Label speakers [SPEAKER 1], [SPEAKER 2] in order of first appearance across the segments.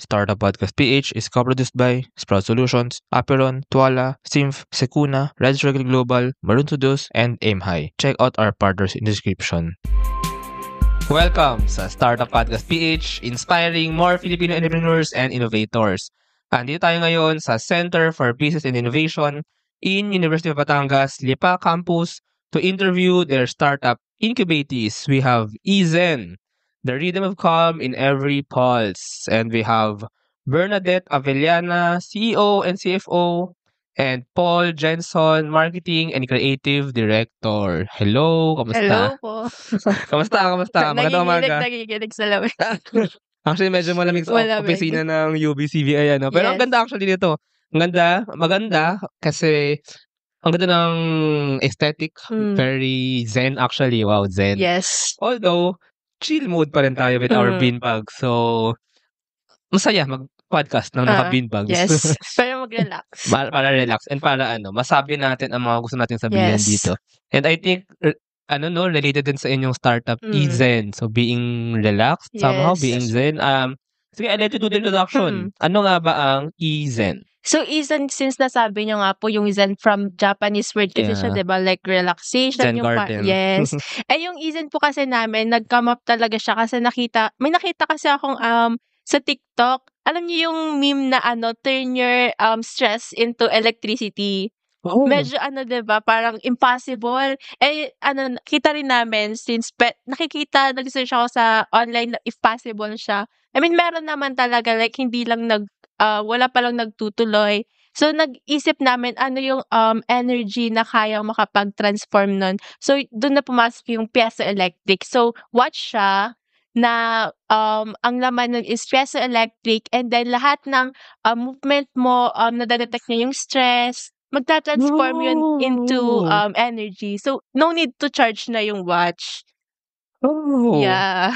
[SPEAKER 1] Startup Podcast PH is co-produced by Sprout Solutions, Aperon, Tuala, Simf, Sekuna, Red Circle Global, Maroon Studios, and Aim High. Check out our partners in the description. Welcome sa Startup Podcast PH, inspiring more Filipino entrepreneurs and innovators. Andito tayo ngayon sa Center for Business and Innovation in University of Batangas, Lipa Campus to interview their startup incubatees. We have Ezen, the rhythm of calm in every pulse. And we have Bernadette Avellana, CEO and CFO, and Paul Jenson, Marketing and Creative Director. Hello, kamusta?
[SPEAKER 2] Hello po.
[SPEAKER 1] Kamusta? Magandang umaga.
[SPEAKER 2] Nagigilig sa lamig.
[SPEAKER 1] Actually, medyo malamig sa opisina ng UBCBI, ano. Pero ang ganda actually dito. Maganda kasi ang ganda ng aesthetic. Very zen actually. Wow, zen.
[SPEAKER 2] Yes.
[SPEAKER 1] Although, chill mode pa rin tayo with our beanbag. So, masaya mag-podcast ng naka-beanbags.
[SPEAKER 2] Yes. Para mag-relax.
[SPEAKER 1] para relax and para masabi natin ang mga gusto natin sabihin dito. And I think, related din sa inyong startup, Ezen. So, being relaxed, somehow, being zen. Sige, I'll let you do the introduction. Ano nga ba ang Ezen?
[SPEAKER 2] So, Ezen, since nasabi nyo nga po yung Zen from Japanese word kasi siya, diba? Like relaxation.
[SPEAKER 1] Zen garden.
[SPEAKER 2] Yes. Yung Ezen po kasi namin, nag-come up talaga siya kasi may nakita kasi akong sa TikTok. Alam niyo yung meme na turn your stress into electricity.
[SPEAKER 1] Oh.
[SPEAKER 2] Medyo diba, parang impossible. Kita rin namin since nag-search ako sa online na if possible siya. I mean, meron naman talaga, like hindi lang wala pa lang nagtutuloy. So, nag-isip namin ano yung energy na kayang makapag-transform nun. So, doon na pumasok yung piezoelectric. So, watch siya na ang laman nun is piezoelectric and then lahat ng movement mo, nadadetect niya yung stress, magta-transform yun into energy. So, no need to charge na yung watch.
[SPEAKER 1] Oh.
[SPEAKER 2] Yeah.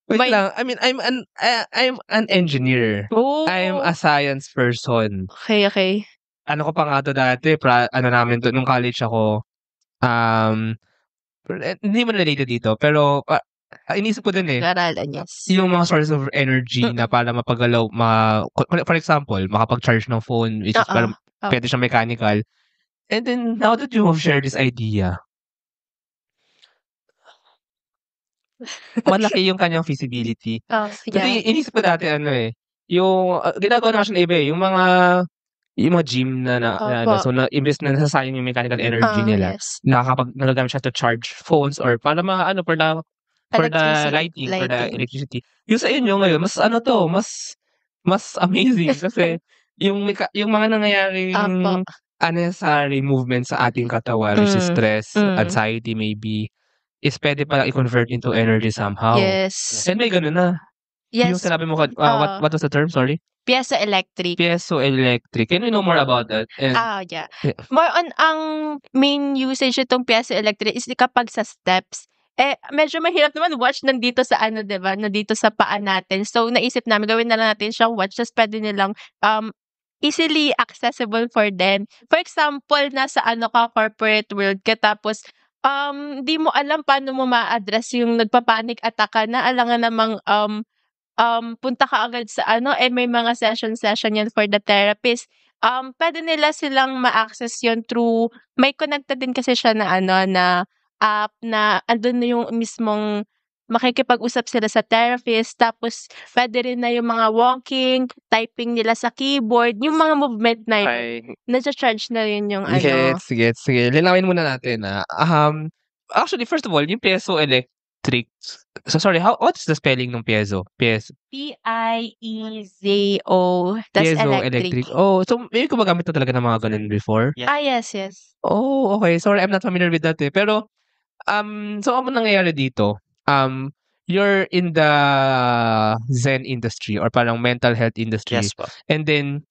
[SPEAKER 1] Wait lang. I mean, I'm an engineer.
[SPEAKER 2] Oh.
[SPEAKER 1] I'm a science person.
[SPEAKER 2] Okay.
[SPEAKER 1] Ano ko pa nga to dati, namin to, nung college ako, hindi mo related dito, pero inisip ko din
[SPEAKER 2] Karalan, yes.
[SPEAKER 1] yung mga sources of energy na para mapagalaw, for example, makapag-charge ng phone, which is para pwede siyang mechanical. And then, now that you have shared this idea, malaki yung kanyang feasibility. Kasi inisip ko dati yung ginagawa na siya na iba yung mga gym na so imbes na nasasayang yung mechanical energy nila, nagagamit siya to charge phones or para for the lighting, for the electricity. Yung sa inyo ngayon, mas amazing kasi yung mga nangyayaring unnecessary movement sa ating katawan, which is stress, anxiety maybe, is pwede pala i-convert into energy somehow.
[SPEAKER 2] Yes.
[SPEAKER 1] And may ganun na.
[SPEAKER 2] Yes.
[SPEAKER 1] Yung sinabi mo, what was the term? Sorry?
[SPEAKER 2] Piezoelectric.
[SPEAKER 1] Piezoelectric. Can you know more about that?
[SPEAKER 2] Yeah. More on ang main usage itong piezoelectric is kapag sa steps. Medyo mahirap naman watch nandito sa diba? Nandito sa paa natin. So, naisip namin, gawin na lang natin siyang watch. Just pwede nilang easily accessible for them. For example, nasa ka corporate world ka tapos di mo alam paano mo ma-address yung nagpa-panic attack ka na alangan namang punta ka agad sa may mga session yan for the therapist. Pwede nila silang ma-access yun through, may connected din kasi siya na na app na andun na yung mismong makikipag-usap sila sa therapist tapos pwede rin na yung mga walking, typing nila sa keyboard, yung mga movement na yun. Nasa-charge na rin yung
[SPEAKER 1] Sige. Linawin muna natin actually, first of all, yung piezoelectric. So, sorry, what's the spelling ng piezo?
[SPEAKER 2] Piezo. That's electric.
[SPEAKER 1] Oh, so may gumagamit na talaga ng mga ganun before?
[SPEAKER 2] Yeah. Yes.
[SPEAKER 1] Oh, okay. Sorry, I'm not familiar with that Pero, so ano nangyayari dito? You're in the Zen industry or parang mental health industry.
[SPEAKER 3] Yes po.
[SPEAKER 1] And then,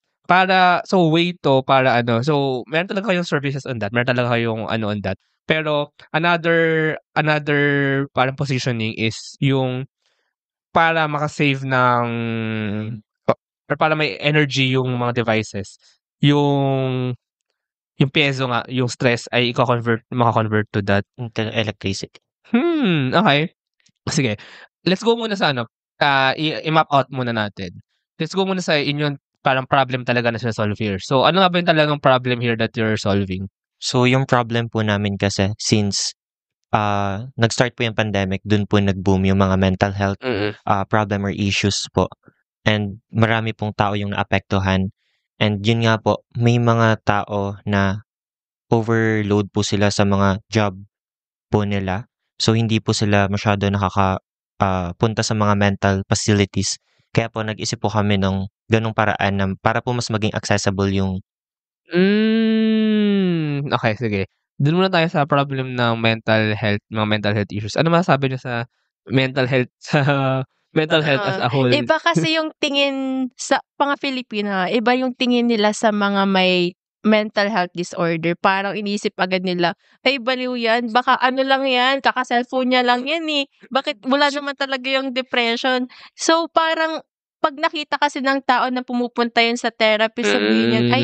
[SPEAKER 1] so meron talaga kayong services on that. Meron talaga kayong on that. Pero, another parang positioning is yung para makasave ng or para may energy yung mga devices. Yung piezo nga, yung stress ay maka-convert to that.
[SPEAKER 3] Into electricity.
[SPEAKER 1] Okay. Sige. Let's go muna sa i-map out muna natin. let's go muna sa inyong parang problem talaga na sinasolve here. So, ano nga ba yung talagang problem here that you're solving?
[SPEAKER 3] So, yung problem po namin kasi since nag-start po yung pandemic, dun po nag-boom yung mga mental health problem or issues po. And marami pong tao yung naapektuhan. And yun nga po, may mga tao na overload po sila sa mga job po nila. So, hindi po sila masyado punta sa mga mental facilities. Kaya po, nag-isip po kami ng ganong paraan na para po mas maging accessible yung
[SPEAKER 1] Okay, sige. Dun muna tayo sa problem ng mental health, mga mental health issues. Ano masasabi niyo sa mental health as a whole?
[SPEAKER 2] Iba kasi yung tingin sa mga Filipino, iba yung tingin nila sa mga may mental health disorder. Parang iniisip agad nila, ay baliw yan, baka ano lang yan, kaka-cellphone niya lang yan eh. Bakit wala naman talaga yung depression? So parang pag nakita kasi ng tao na pumupunta yun sa therapy, sabihin yan, ay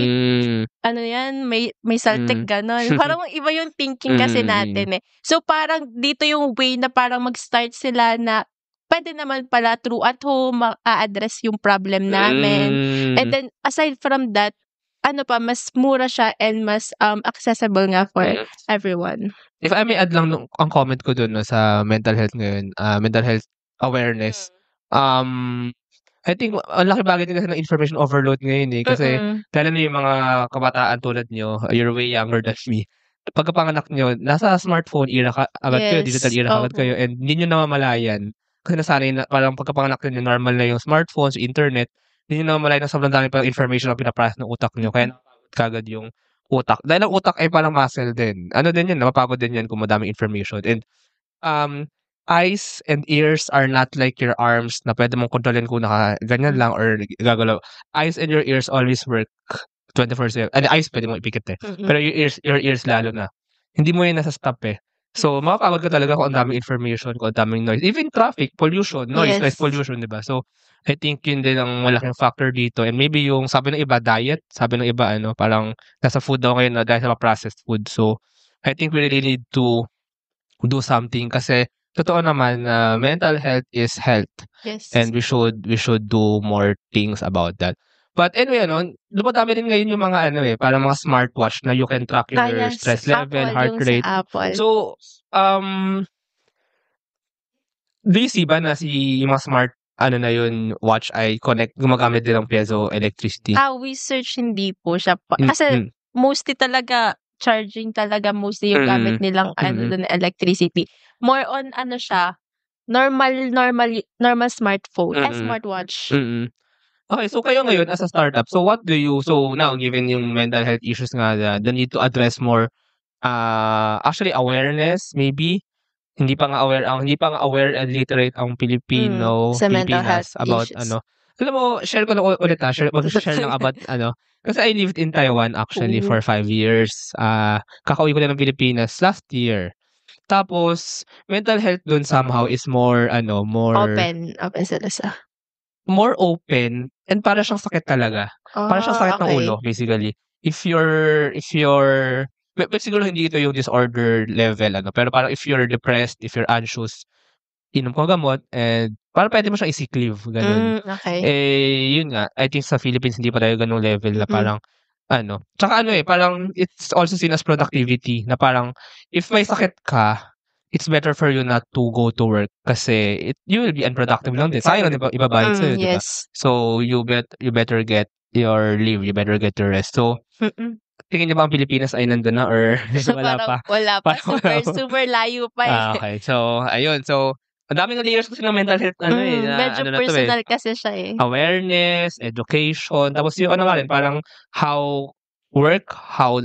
[SPEAKER 2] ano yan, may saltik gano'n. Parang iba yung thinking kasi natin eh. So parang dito yung way na parang mag-start sila na pwede naman pala through at home ma-a-address yung problem namin. And then aside from that, ano pa, mas mura siya and mas accessible nga for everyone.
[SPEAKER 1] If I may add lang ang comment ko dun no, sa mental health ngayon, mental health awareness. I think ang laki bagay din kasi ng information overload ngayon eh. Kasi lalo na yung mga kabataan tulad nyo, you're way younger than me. Pagkapanganak nyo, nasa smartphone era agad kayo, digital era agad kayo, and hindi nyo namamalayan. Kasi nasanay na, parang pagkapanganak nyo, normal na yung smartphones, internet, hindi nyo namamalayan na sobrang dami pa information na pinaprocess ng utak nyo. Kaya napapagod kagad yung utak. Dahil ang utak ay parang muscle din. Ano din yan, napapagod din yan kung madaming information. And eyes and ears are not like your arms na pwede mong kontrolin kung ganyan lang or gagalaw. Eyes and your ears always work 24/7. And eyes pwede mong ipikit eh. Pero your ears lalo na. Hindi mo yan nasa-stop eh. So, mapapagod ka talaga kung ang daming information, kung ang daming noise. Even traffic, pollution, noise pollution, di ba? So, I think yun din ang malaking factor dito. And maybe yung sabi ng iba, diet. Sabi ng iba, parang nasa food daw ngayon na dahil sa processed food. So, I think we really need to do something kasi totoo naman na mental health is health.
[SPEAKER 2] Yes.
[SPEAKER 1] And we should do more things about that. But anyway, dumadami din ngayon yung mga parang mga smartwatch na you can track your stress level, heart rate. So, do you see ba na yung mga smart na yun, watch ay gumagamit din ng piezo electricity?
[SPEAKER 2] We search hindi po siya. Kasi mostly talaga, charging talaga mostly yung gamit nilang electricity. More on siya, normal smartphone, smartwatch.
[SPEAKER 1] Okay, so kayo ngayon as a startup, so now given yung mental health issues nga, the need to address more actually awareness maybe. Hindi pa nga aware and literate ang Pilipinas about issues. Alam mo, share ko na ulit mag-share lang about kasi I lived in Taiwan actually for 5 years. Kakauwi ko na ng Pilipinas last year. Tapos mental health dun somehow is more
[SPEAKER 2] open sila sa
[SPEAKER 1] more open and para siyang sakit talaga. Para siyang sakit ng ulo basically. If you're but siguro hindi ito yung disorder level pero parang if you're depressed, if you're anxious, inom ko gamot and parang pwede mo siyang i-sick leave ganun.
[SPEAKER 2] Okay.
[SPEAKER 1] Yun nga, I think sa Philippines hindi pa tayo ganung level na parang tsaka parang it's also seen as productivity na parang if may sakit ka, it's better for you not to go to work kasi you will be unproductive lang din. Sayang lang ibabayad sa'yo, di ba? So you better get your leave, you better get your rest. So tingin niyo ba ang Pilipinas ay nandun na or wala pa?
[SPEAKER 2] Wala pa. Super layo pa eh.
[SPEAKER 1] Okay. So, ayun. So, ang daming layers kasi ng mental health
[SPEAKER 2] medyo personal kasi siya eh.
[SPEAKER 1] Awareness, education, tapos yung nga rin, parang how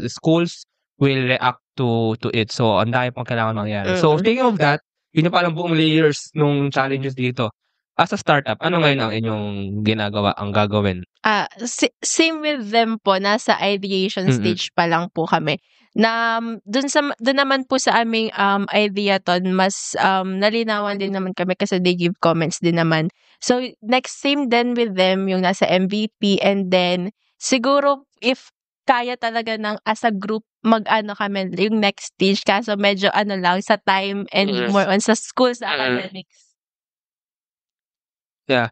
[SPEAKER 1] the schools will react to it. So, ang dami pang kailangan mangyari. So, thinking of that, yun yung parang buong layers nung challenges dito. As a startup, ano ngayon ang inyong gagawin?
[SPEAKER 2] Same with them po, nasa ideation stage pa lang po kami. Na dun naman po sa aming ideathon, mas nalinawan din naman kami kasi they give comments din naman. So next same then with them yung nasa MVP, and then siguro if kaya talaga ng as a group kami yung next stage, kaso medyo lang sa time and more on sa school, sa academics.
[SPEAKER 1] Yeah.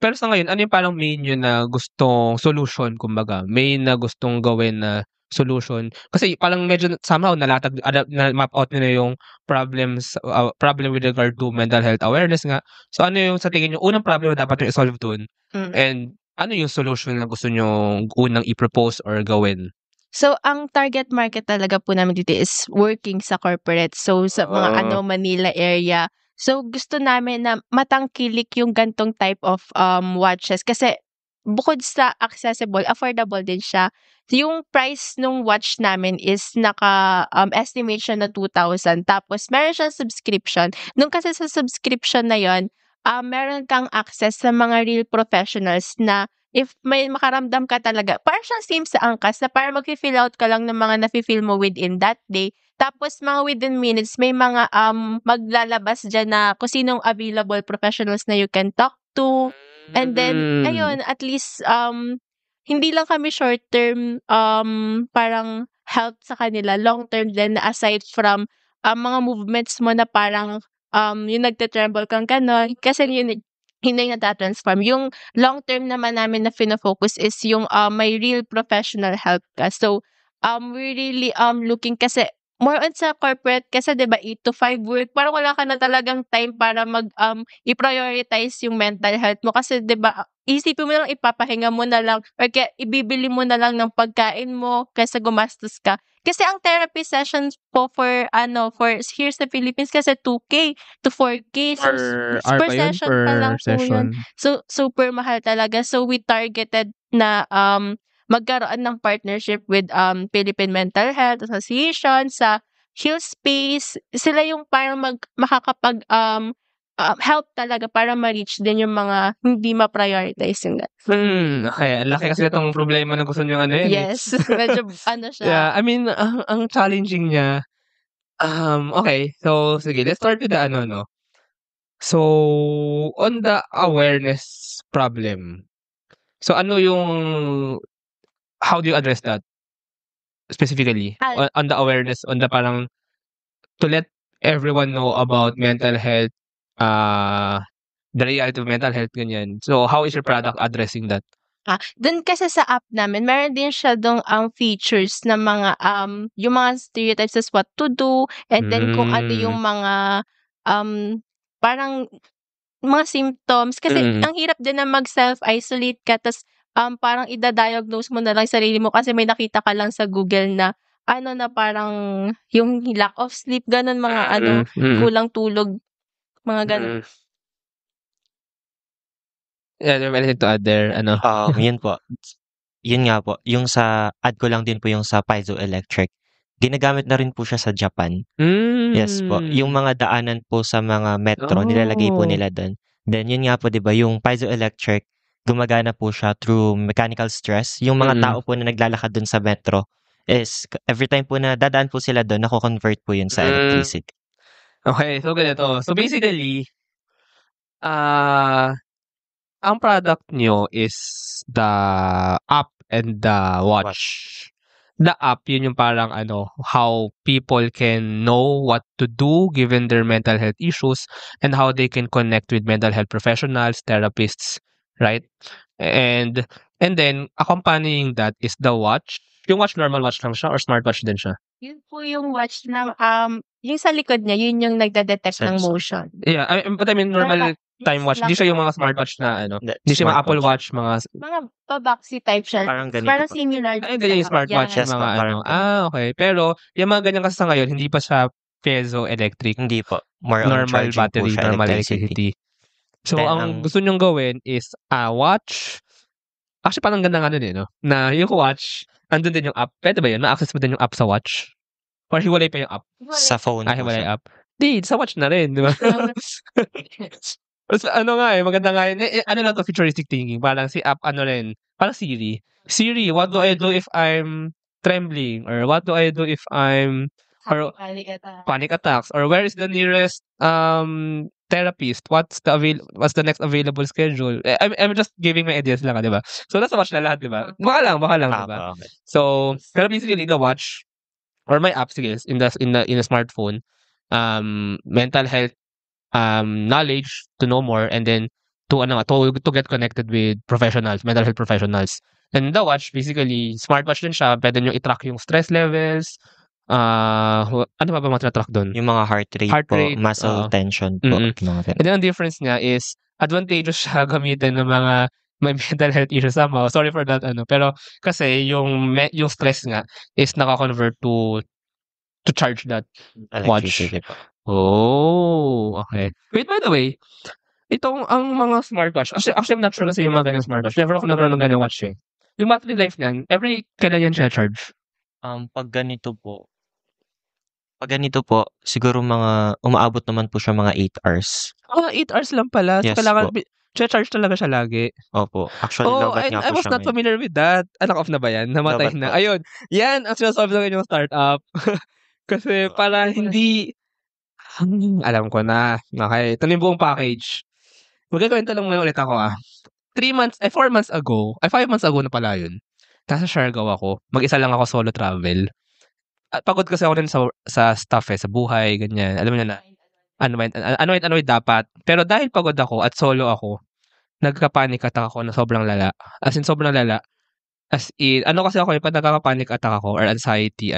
[SPEAKER 1] pero sa ngayon, ano yung parang main yun na gustong solution, kumbaga? Main na gustong gawin na solution? Kasi parang medyo somehow na-map out nila yung problem with regard to mental health awareness nga. So ano yung sa tingin nyo, unang problem na dapat yung i-solve dun? And ano yung solution na gusto nyo unang i-propose or gawin?
[SPEAKER 2] So, ang target market talaga po namin dito is working sa corporate. So, sa mga Manila area. So, gusto namin na matangkilik yung gantong type of watches. Kasi, bukod sa accessible, affordable din siya. Yung price nung watch namin is naka-estimate siya na 2,000. Tapos, meron siyang subscription. Nung kasi sa subscription na yon, meron kang access sa mga real professionals na if may makaramdam ka talaga, parang siyang same sa Angkas na parang mag-fill out ka lang ng mga nafi-feel mo within that day. Tapos mga within minutes, may mga maglalabas dyan na kung sinong available professionals na you can talk to. And then, ayun, at least, hindi lang kami short term, parang help sa kanila, long term din na aside from mga movements mo na parang yung nagte-tremble kang ganon. Kasi yun, hindi nata-transform. Yung long term naman namin na fino-focus is yung may real professional help ka. So, we're really looking kasi more on sa corporate kasi 'di ba 8 to 5 work, parang wala ka na talagang time para i-prioritize yung mental health mo kasi 'di ba isipin mo lang ipapahinga mo na lang or kaya ibibili mo na lang ng pagkain mo kaysa gumastos ka. Kasi ang therapy sessions po for here sa Philippines kasi 2K to 4K. So,
[SPEAKER 1] Per hour
[SPEAKER 2] per
[SPEAKER 1] ba yun?
[SPEAKER 2] session pa lang po yun.
[SPEAKER 1] session?
[SPEAKER 2] So, super mahal talaga. So, we targeted na magkaroon ng partnership with Philippine Mental Health Association sa Heal Space. Sila yung parang makakapag help talaga para ma-reach din yung mga hindi ma-prioritize yung
[SPEAKER 1] Okay. Ang laki kasi itong problema na gusto nyo
[SPEAKER 2] Yes. Medyo siya.
[SPEAKER 1] Yeah, I mean, ang challenging niya, okay. So, sige, let's start with the no? So, on the awareness problem, so ano yung how do you address that specifically? On the awareness, on the parang to let everyone know about mental health, the reality of mental health, ganyan. So, how is your product addressing that?
[SPEAKER 2] Dun kasi sa app namin, meron din siya dong features na mga yung mga stereotypes as what to do and then kung ano yung mga parang mga symptoms kasi ang hirap din na mag-self-isolate ka tas parang ida-diagnose mo na lang sarili mo kasi may nakita ka lang sa Google na na parang yung lack of sleep, ganun mga kulang tulog, mga ganun.
[SPEAKER 1] Yeah, do you have anything to add there?
[SPEAKER 3] Yun po. Yun nga po, yung sa add ko lang din po yung sa piezoelectric. Ginagamit na rin po siya sa Japan. Yes po. Yung mga daanan po sa mga metro, nilalagay po nila doon. Then yun nga po, 'di ba, yung piezoelectric, gumagana po siya through mechanical stress. Yung mga tao po na naglalakad doon sa metro is every time po na dadaan po sila doon, nako-convert po yun sa electricity.
[SPEAKER 1] Okay, so ganito. So basically, ang product nyo is the app and the watch. The app, yun yung parang how people can know what to do given their mental health issues and how they can connect with mental health professionals, therapists, right? And then accompanying that is the watch. Yung watch, normal watch lang siya or smartwatch din siya?
[SPEAKER 2] Yun po yung watch na yung sa likod niya, yun yung nagde-detect ng motion.
[SPEAKER 1] Yeah, but I mean normal time watch. Hindi siya yung mga smartwatch na hindi siya mga Apple Watch, mga
[SPEAKER 2] pabaksi type siya.
[SPEAKER 3] Parang ganito
[SPEAKER 2] Parang
[SPEAKER 3] po.
[SPEAKER 2] similar.
[SPEAKER 1] Ay, ganyan yung smartwatch,
[SPEAKER 3] Yes,
[SPEAKER 1] yung mga
[SPEAKER 3] parang
[SPEAKER 1] okay. Pero yung mga ganyan kasi sa ngayon, hindi pa siya piezoelectric.
[SPEAKER 3] Hindi po. More on
[SPEAKER 1] Normal
[SPEAKER 3] charging po
[SPEAKER 1] battery,
[SPEAKER 3] siya,
[SPEAKER 1] normal
[SPEAKER 3] electricity.
[SPEAKER 1] So,
[SPEAKER 3] Then,
[SPEAKER 1] ang gusto nyong gawin is watch. Actually, parang ganda nga nun no? Na yung watch, andun din yung app. Pwede ba yun? Ma-access mo din yung app sa watch? Or hiwalay pa yung app?
[SPEAKER 3] Sa phone po
[SPEAKER 1] hiwalay
[SPEAKER 3] siya.
[SPEAKER 1] app. Di, sa watch na rin, di ba? Mas maganda nga yun. Lang to, futuristic thinking. Parang si app, rin, parang Siri. Siri, what do I do if I'm trembling? Or what do I do if I'm panic attacks? Or where is the nearest therapist? What's the next available schedule? I'm just giving my ideas lang, di ba? So, nasa watch na lahat, di ba? Baka lang, di ba?
[SPEAKER 3] Okay.
[SPEAKER 1] So, pero basically, the watch or my app, sige, in the smartphone, mental health knowledge to know more and then
[SPEAKER 4] to get connected with professionals, mental health professionals. And the watch, basically, smartwatch din siya. Pwede nyo i-track yung stress levels. Ano ba mga tinatrack doon?
[SPEAKER 3] Yung mga heart rate, muscle tension po.
[SPEAKER 4] And then, ang difference niya is, advantageous siya gamitin ng mga may mental health issues somehow. Sorry for that, Pero, kasi, yung stress nga is naka-convert to charge that watch. Oh, okay. Wait, by the way, itong ang mga smartwatch, actually I'm not sure kasi yung mga ganyan smartwatch. Never ako nagkaroon ng ganyan watch eh. Yung battery life niyan, kailan yan siya charge?
[SPEAKER 3] Pag ganito po, siguro umaabot naman po siya mga 8 hours.
[SPEAKER 4] 8 hours lang pala.
[SPEAKER 3] Yes,
[SPEAKER 4] So, kailangan, charge talaga siya lagi.
[SPEAKER 3] Opo. Actually, lobat nga po
[SPEAKER 4] I was
[SPEAKER 3] siya
[SPEAKER 4] not familiar with that. Knock off na ba yan? Namatay
[SPEAKER 3] Lobat
[SPEAKER 4] na.
[SPEAKER 3] po.
[SPEAKER 4] Ayun. Yan, ang sinasabi ng inyong startup. Kasi para hindi, alam ko na. Okay. Ito na yung buong package. Magkakwento lang muna ulit ako 4 months ago, 5 months ago na pala yun. Nasa Siargao ako. Mag-isa lang ako solo travel. At pagod kasi ako rin sa stuff sa buhay, ganyan. Alam mo na unwind dapat. Pero dahil pagod ako at solo ako, nagka-panic attack ako na sobrang lala. As in, sobrang lala. As in, kasi ako pag nagka-panic attack ako or anxiety,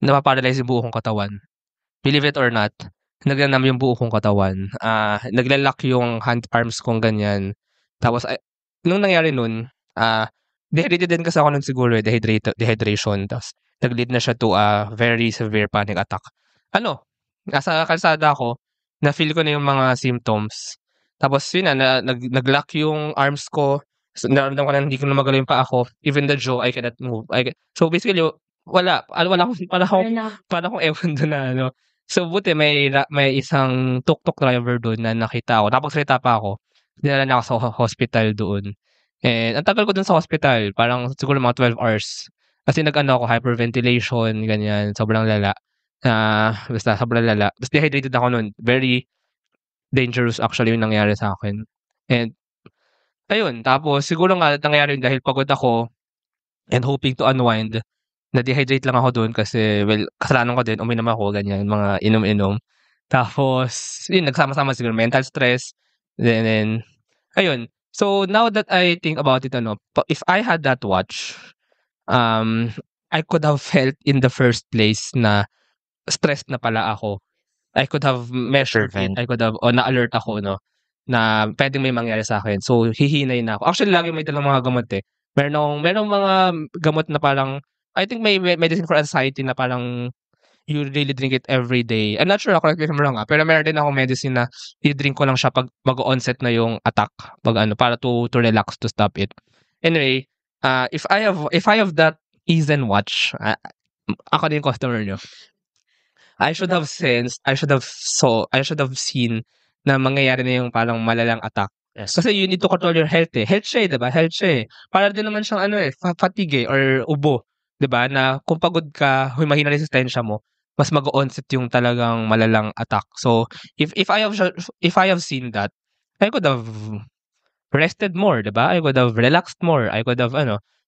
[SPEAKER 4] napaparalyze yung buo kong katawan. Believe it or not, nagnanam yung buo kong katawan. Naglalak yung arms kong ganyan. Tapos, nung nangyari nun, dehydrated din kasi ako nun siguro, dehydration. Tapos, nag-lead na siya to a very severe panic attack. Nasa kalsada ako, na-feel ko na yung mga symptoms. Tapos, yun nag-lock yung arms ko. So, naramdaman ko na hindi ko na magalaw yung paa ko. Even the jaw, I cannot move. So, basically, wala akong ewan doon na So, buti may isang tuk-tuk driver doon na nakita ako. Napagsalita pa ako. Dinala na ako sa hospital doon. And ang tagal ko doon sa hospital, parang siguro mga 12 hours. Kasi ako, hyperventilation, ganyan, sobrang lala. Basta sobrang lala. Basta dehydrated ako noon. Very dangerous actually yung nangyari sa akin. And, ayun, tapos siguro nga nangyari yun dahil pagod ako and hoping to unwind. Na-dehydrate lang ako doon kasi, kasalanan ko din, uminom ako, ganyan, mga inom-inom. Tapos, yun, nagsama-sama siguro mental stress. Then, ayun. So, now that I think about it, if I had that watch, I could have felt in the first place na stressed na pala ako. I could have measured it. I could have, na-alert ako, na pwedeng may mangyari sa akin. So, hihinay na ako. Actually, lagi may dalang mga gamot eh. Meron mga gamot na parang, I think may medicine for anxiety na parang you really drink it every day. I'm not sure, correct me if I'm wrong pero meron din ako medicine na i-drink ko lang siya pag mag-onset na yung attack, para to relax, to stop it. Anyway, if I have that Ezen watch, ako din customer nyo. I should have seen na mangyayari na yung parang malalang attack.
[SPEAKER 3] Yes.
[SPEAKER 4] Kasi you need to control your health eh. Health siya, diba? Health siya eh. Para din naman siyang fatigue or ubo. Diba? Na kung pagod ka, mahina resistensya mo, mas mag-onset yung talagang malalang attack. So, if I have seen that, I could have rested more, diba? I could have relaxed more. I could have,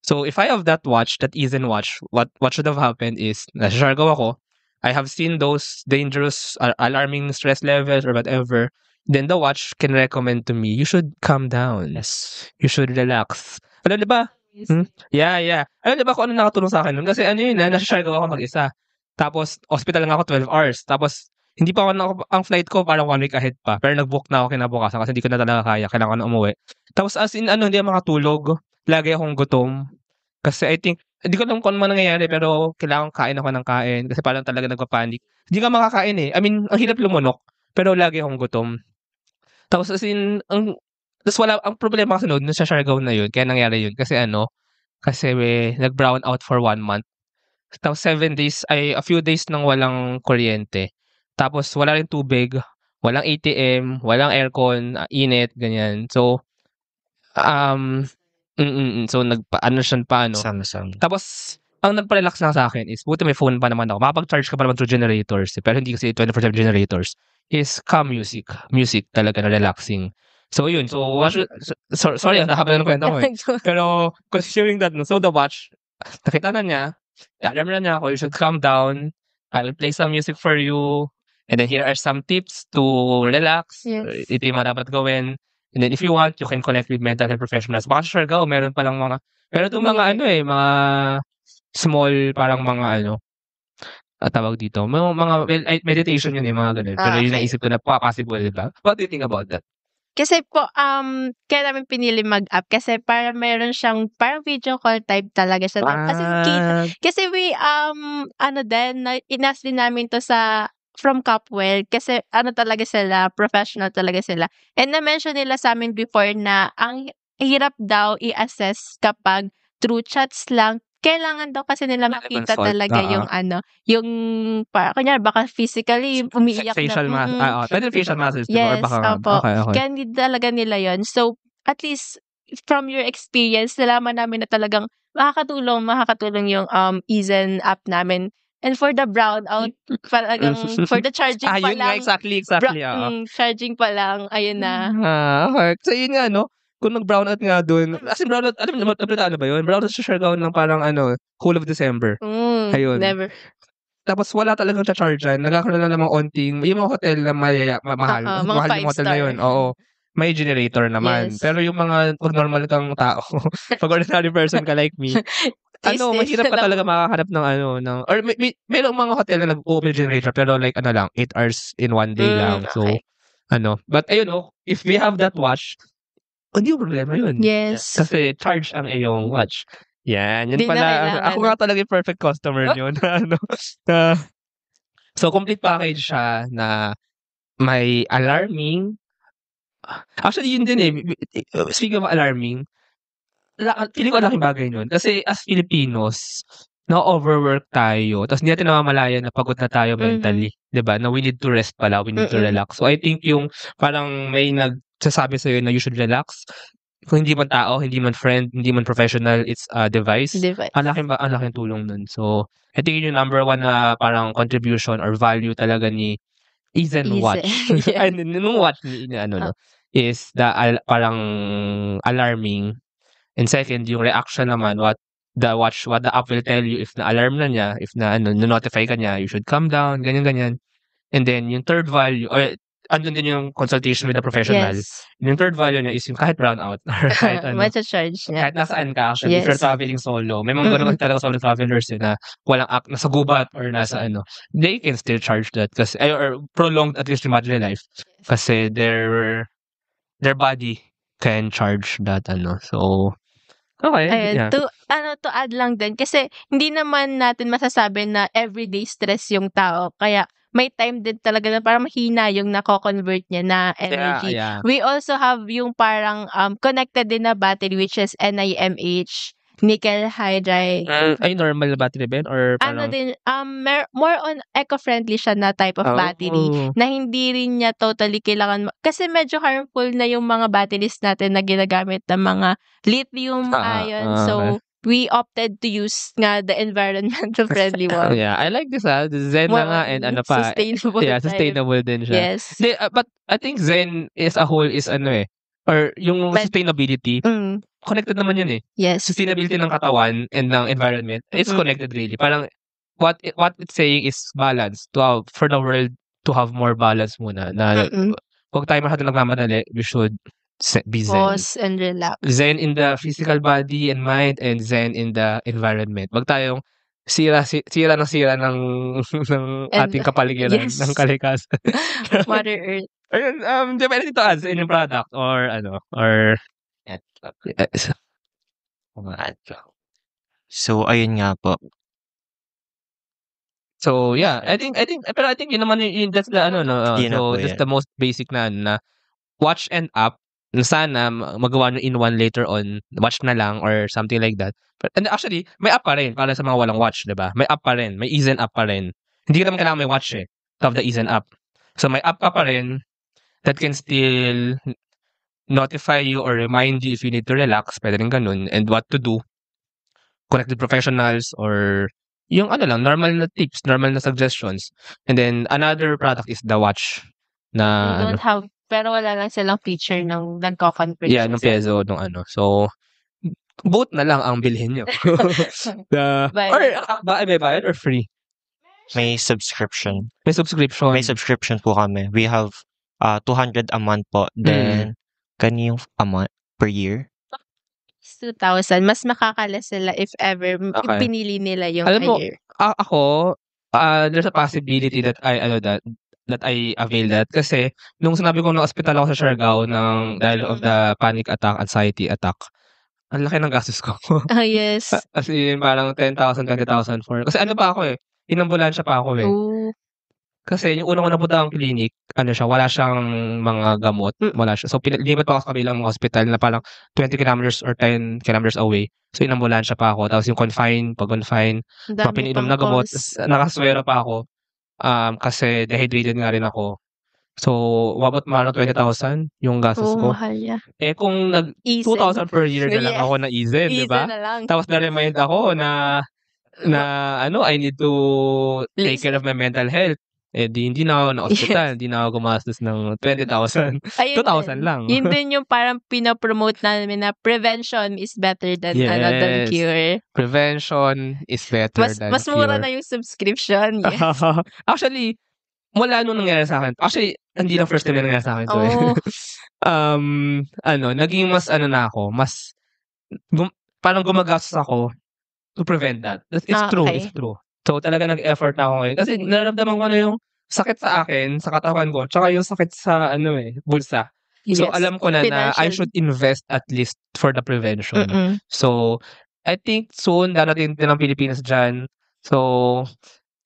[SPEAKER 4] So, if I have that watch, that Ezen watch, what should have happened is, nasa Siargao ako, I have seen those dangerous, alarming stress levels or whatever. Then the watch can recommend to me, you should calm down.
[SPEAKER 3] Yes.
[SPEAKER 4] You should relax. Alam, di ba? Yeah. Alam, di ba kung ano nakatulong sa akin nun? Kasi nasa Siargao ako mag-isa. Tapos, hospital lang ako 12 hours. Tapos, hindi pa ako, ang flight ko parang 1 week ahead pa. Pero nag-book na ako kinabukasan kasi hindi ko na talaga kaya. Kailangan ko na umuwi. Tapos, as in, hindi ako makatulog. Lagi akong gutom. Kasi I think, hindi ko alam kung ano nangyayari, pero kailangan kain ako ng kain. Kasi parang talaga nagpapanik. Hindi ka makakain eh. I mean, ang hirap lumunok. Pero lagi akong gutom. Tapos as in, ang problema kasi noon, sa Siargao na yun, kaya nangyari yun. Kasi kasi nag-brown out for 1 month. Tapos 7 days, a few days nang walang kuryente. Tapos wala rin tubig, walang ATM, walang aircon, init, ganyan. So, so siya pa.
[SPEAKER 3] Sama-sama.
[SPEAKER 4] Tapos, ang nagpa-relax lang sa akin is, buti may phone pa naman ako. Makapag-charge ka pa naman through generators. Pero hindi kasi 24/7 generators. Is calm music. Music talaga na relaxing. So, yun. So, sorry, nakapala ng kwento ko eh. Pero, considering that, so the watch, nakita na niya, alam na niya ako, you should calm down. I'll play some music for you. And then here are some tips to relax.
[SPEAKER 2] Yes.
[SPEAKER 4] Ito yung mga dapat gawin. And then if you want, you can connect with mental health professionals. Baka sa Siargao, meron palang meron itong mga mga small, parang mga tawag dito, mga meditation yun mga ganun. Pero yun
[SPEAKER 2] Okay.
[SPEAKER 4] naisip ko na possible, diba? What do you think about that?
[SPEAKER 2] Kasi po, kaya namin pinili mag-app kasi para meron siyang parang video call type talaga siya. As in, kasi we, inas din namin to from Capwell kasi talaga sila, professional talaga sila. And na-mention nila sa amin before na ang hirap daw i-assess kapag through chats lang. Kailangan daw kasi nila makita
[SPEAKER 4] consult,
[SPEAKER 2] talaga yung yung kunyari baka physically umiiyak
[SPEAKER 4] facial
[SPEAKER 2] na.
[SPEAKER 4] pwede facial muscles or
[SPEAKER 2] Yes,
[SPEAKER 4] baka
[SPEAKER 2] opo.
[SPEAKER 4] okay.
[SPEAKER 2] Kaya hindi talaga nila yon. So, at least from your experience, nalaman namin na talagang makakatulong yung Ezen app namin. And for the brownout, talagang for the charging pa
[SPEAKER 4] yun nga,
[SPEAKER 2] lang.
[SPEAKER 4] exactly.
[SPEAKER 2] Charging pa lang, ayun na.
[SPEAKER 4] Okay. So yun nga, kung nag-brownout nga dun, as in brownout, alam mo ba yun? Brownout sa Siargao ng parang whole of December. Ayun.
[SPEAKER 2] Never.
[SPEAKER 4] Tapos wala talagang cha-chargean. Nagkakaroon na namang onting, yung mga hotel na mahal.
[SPEAKER 2] Mga
[SPEAKER 4] Mahal yung hotel na
[SPEAKER 2] 5-star.
[SPEAKER 4] yun. Oo. May generator naman.
[SPEAKER 2] Yes.
[SPEAKER 4] Pero yung mga pag normal kang tao, pag ordinary person ka like me, mahirap ka talaga makahanap ng or may mga hotel na nag-open generator pero like lang 8 hours in one day lang. So
[SPEAKER 2] Okay.
[SPEAKER 4] but ayun if we have that watch, hindi yung problema yun.
[SPEAKER 2] Yes.
[SPEAKER 4] Kasi charge ang iyong watch. Yan
[SPEAKER 2] Di na
[SPEAKER 4] pala.
[SPEAKER 2] kailangan.
[SPEAKER 4] Ako nga talaga yung perfect customer yun. So complete package siya na may alarming. Actually yun din speaking of alarming, feeling ko laking bagay nun. Kasi as Filipinos, na-overwork tayo. Tapos hindi natin namamalayan na pagod na tayo mentally. Diba? Na we need to rest pala. We need to relax. So I think yung parang may nagsasabi sa'yo na you should relax. Kung hindi man tao, hindi man friend, hindi man professional, it's a device. Ang laking tulong nun. So I think yun yung number one na parang contribution or value talaga ni Ezen Watch.
[SPEAKER 2] Yeah.
[SPEAKER 4] And nung watch ni is the parang alarming. And second, yung reaction naman, what the app will tell you if na-alarm na niya, if na-notify ka niya, you should calm down, ganyan. And then, yung third value, or andun din yung consultation with a professional.
[SPEAKER 2] Yes.
[SPEAKER 4] Yung third value niya is yung kahit brownout, or kahit
[SPEAKER 2] Macha-charge niya.
[SPEAKER 4] kahit nasaan ka actually, if you're
[SPEAKER 2] Yes.
[SPEAKER 4] traveling solo, may mga ganun talaga solo travelers na walang nasa gubat or nasa they can still charge that kasi, or prolonged at least yung battery life. Kasi their body can charge that so okay.
[SPEAKER 2] Ayun,
[SPEAKER 4] Yeah.
[SPEAKER 2] to add lang din kasi hindi naman natin masasabi na everyday stress yung tao. Kaya may time din talaga na parang mahina yung nako-convert niya na energy.
[SPEAKER 4] Yeah.
[SPEAKER 2] We also have yung parang connected din na battery which is NIMH, nickel hydride.
[SPEAKER 4] Ay normal na battery ba yun? Or parang
[SPEAKER 2] Din more on eco-friendly siya na type of battery na hindi rin niya totally kailangan kasi medyo harmful na yung mga batteries natin na ginagamit ng mga lithium ion. So we opted to use nga the environmental friendly one.
[SPEAKER 4] Yeah, I like this Zen na nga and pa.
[SPEAKER 2] Sustainable.
[SPEAKER 4] Yeah, sustainable din siya.
[SPEAKER 2] Yes.
[SPEAKER 4] But I think Zen as a whole is or yung sustainability, connected naman yun
[SPEAKER 2] Yes.
[SPEAKER 4] Sustainability ng katawan and ng environment, it's connected really. Parang what it's saying is balance for the world to have more balance muna. Na huwag tayo masyado nagmamadali, we should be Zen.
[SPEAKER 2] Pause and relax.
[SPEAKER 4] Zen in the physical body and mind and Zen in the environment. Wag tayong sira ng ating kapaligiran,
[SPEAKER 2] yes.
[SPEAKER 4] ng kalikasan.
[SPEAKER 2] Mother Earth.
[SPEAKER 4] Ayun, do you have anything to add sa inyong product or or
[SPEAKER 3] So ayun nga po.
[SPEAKER 4] So yeah, I think yun naman that's the
[SPEAKER 3] Yun na
[SPEAKER 4] so
[SPEAKER 3] po
[SPEAKER 4] that's
[SPEAKER 3] yan.
[SPEAKER 4] the most basic na watch and app na sana magawa nyo in one later on, watch na lang or something like that. And actually, may app pa rin para sa mga walang watch, 'di ba? May app pa rin, may Ezen app pa rin. Hindi ka naman kailangan may watch to have the Ezen app. So may app pa rin that can still notify you or remind you if you need to relax, pwede rin ganun, and what to do. Connect with professionals or yung normal na tips, normal na suggestions. And then another product is the watch na
[SPEAKER 2] We don't have, pero wala lang silang feature ng nagko-convert.
[SPEAKER 4] yeah, nung peso, nung So, both na lang ang bilhin nyo. Or may bayad or free?
[SPEAKER 3] May subscription.
[SPEAKER 4] May subscription.
[SPEAKER 3] May subscription po kami. We have 200 a month po. Then, kaniyong a month per year?
[SPEAKER 2] 2,000. Mas makakala sila if ever
[SPEAKER 4] Okay.
[SPEAKER 2] pinili nila yung
[SPEAKER 4] Alam mo,
[SPEAKER 2] higher.
[SPEAKER 4] Ako, there's a possibility that I avail that kasi nung sinabi ko na ospital ako sa Siargao dahil of the panic attack, anxiety attack, ang laki ng gastos ko.
[SPEAKER 2] Yes.
[SPEAKER 4] As in, parang 10,000, 20,000 for... Kasi ano pa ako inambulansya pa ako
[SPEAKER 2] Oh.
[SPEAKER 4] Kasi yung unang napunta ang clinic, wala siyang mga gamot, wala siya. So, lipat pa ako sa kabilang hospital na parang 20 kilometers or 10 kilometers away. So, inambulansya pa ako. Tapos yung pag-confine, mga pininom na gamot, nakaswera pa ako. Kasi dehydrated nga rin ako. So, wabot mga 20,000 yung gastos ko.
[SPEAKER 2] mahal yan.
[SPEAKER 4] Kung 2,000 per year na lang ako na easen, di ba?
[SPEAKER 2] Na lang.
[SPEAKER 4] Tapos na-remind ako na I need to take care of my mental health. Hindi na ako na-hospital, hindi na ako gumastos ng 20,000. 2,000 lang.
[SPEAKER 2] Yun din yung parang pinapromote namin na prevention is better than than cure.
[SPEAKER 4] Prevention is better than
[SPEAKER 2] Mas
[SPEAKER 4] cure.
[SPEAKER 2] mura na yung subscription. Yes.
[SPEAKER 4] Actually, mula nung nangyari sa akin. Actually, hindi lang first time na nangyari sa akin to. Naging mas na ako, mas parang gumagastos ako to prevent that. It's true,
[SPEAKER 2] okay.
[SPEAKER 4] it's true. So, talaga nag-effort na ako ngayon. Kasi nararamdaman ko na yung sakit sa akin, sa katawan ko, tsaka yung sakit sa, bulsa. So,
[SPEAKER 2] Yes.
[SPEAKER 4] alam ko na I
[SPEAKER 2] Financial.
[SPEAKER 4] should invest at least for the prevention. So, I think soon, darating din ang Pilipinas dyan. So,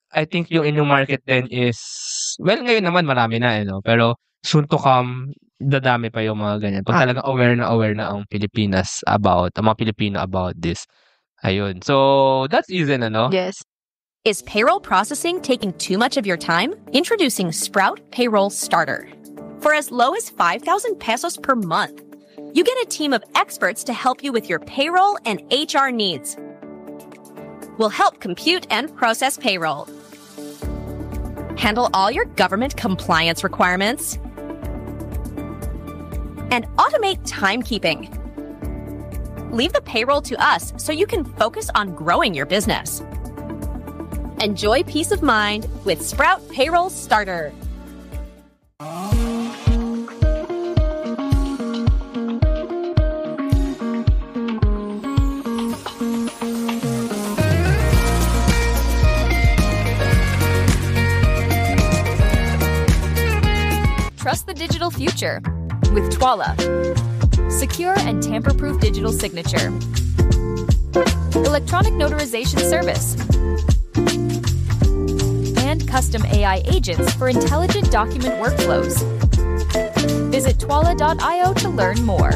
[SPEAKER 4] I think yung inyong market din is, well, ngayon naman marami na, pero soon to come, dadami pa yung mga ganyan. Pag talagang aware na ang Pilipinas about, ang mga Pilipino about this. Ayun. So, that's easy na,
[SPEAKER 2] Yes.
[SPEAKER 5] Is payroll processing taking too much of your time? Introducing Sprout Payroll Starter. For as low as 5,000 pesos per month, you get a team of experts to help you with your payroll and HR needs. We'll help compute and process payroll, handle all your government compliance requirements, and automate timekeeping. Leave the payroll to us so you can focus on growing your business. Enjoy peace of mind with Sprout Payroll Starter. Trust the digital future with Twala. Secure and tamper-proof digital signature. Electronic notarization service. And custom AI agents for intelligent document workflows. Visit twala.io to learn more.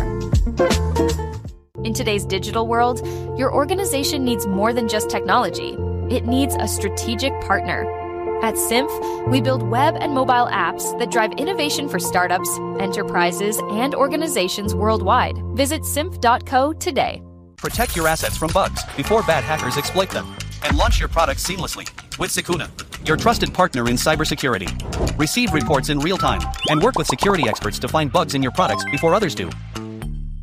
[SPEAKER 5] In today's digital world, your organization needs more than just technology. It needs a strategic partner. At Symph, we build web and mobile apps that drive innovation for startups, enterprises, and organizations worldwide. Visit symph.co today.
[SPEAKER 6] Protect your assets from bugs before bad hackers exploit them. And launch your products seamlessly with Sukuna, your trusted partner in cybersecurity. Receive reports in real time and work with security experts to find bugs in your products before others do.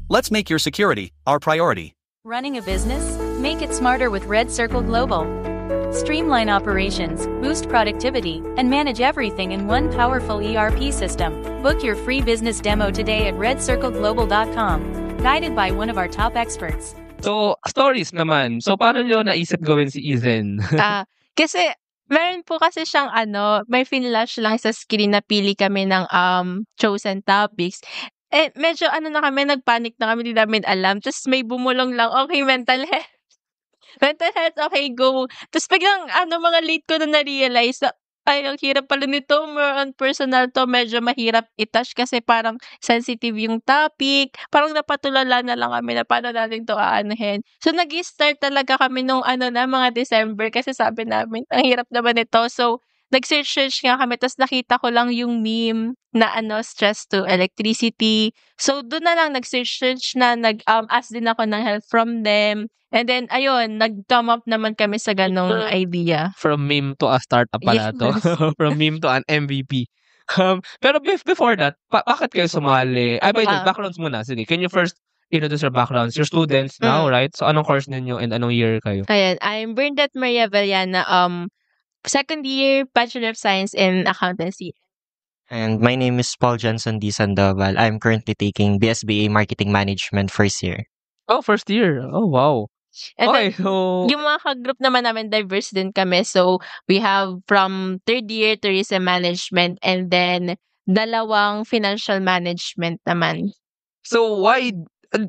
[SPEAKER 6] Let's make your security our priority.
[SPEAKER 7] Running a business? Make it smarter with Red Circle Global. Streamline operations, boost productivity, and manage everything in one powerful ERP system. Book your free business demo today at redcircleglobal.com, guided by one of our top experts.
[SPEAKER 4] So, stories naman. So, paano nyo naisip gawin si Eazen?
[SPEAKER 2] Kasi, meron po kasi siyang may finlash lang sa screen na pili kami ng chosen topics. Medyo na kami, nagpanic na kami, di namin alam. Tapos may bumulong lang, okay, mental health. Mental health, okay, go. Tapos biglang, mga late ko na na-realize na, ay, ang hirap pala nito, more on personal to, medyo mahirap i-touch kasi parang sensitive yung topic. Parang napatulala na lang kami na paano natin to aanuhin. So, nag-start talaga kami nung mga December kasi sabi namin, ang hirap naman ito. So, nag-search nga kami, tapos nakita ko lang yung meme na stress to electricity. So, doon na lang nag-search na, nag-ask din ako ng help from them. And then, ayun, nag-come up naman kami sa ganong idea.
[SPEAKER 4] From meme to a startup pala to. From meme to an MVP. Pero before that, bakit kayo sumali? By the way, backgrounds muna. Sige, can you first introduce your backgrounds? You're students now, right? So, anong course ninyo and anong year kayo?
[SPEAKER 2] Ayan, I'm Bernadette Maria Villana, second year Bachelor of Science in Accountancy.
[SPEAKER 3] And my name is Paul Johnson D. Sandoval. I'm currently taking BSBA Marketing Management first year.
[SPEAKER 4] Oh, first year. Oh, wow.
[SPEAKER 2] And
[SPEAKER 4] Okay,
[SPEAKER 2] then,
[SPEAKER 4] so
[SPEAKER 2] yung mga ka-group naman namin, diverse din kami. So, we have from third year tourism management and then dalawang financial management naman.
[SPEAKER 4] why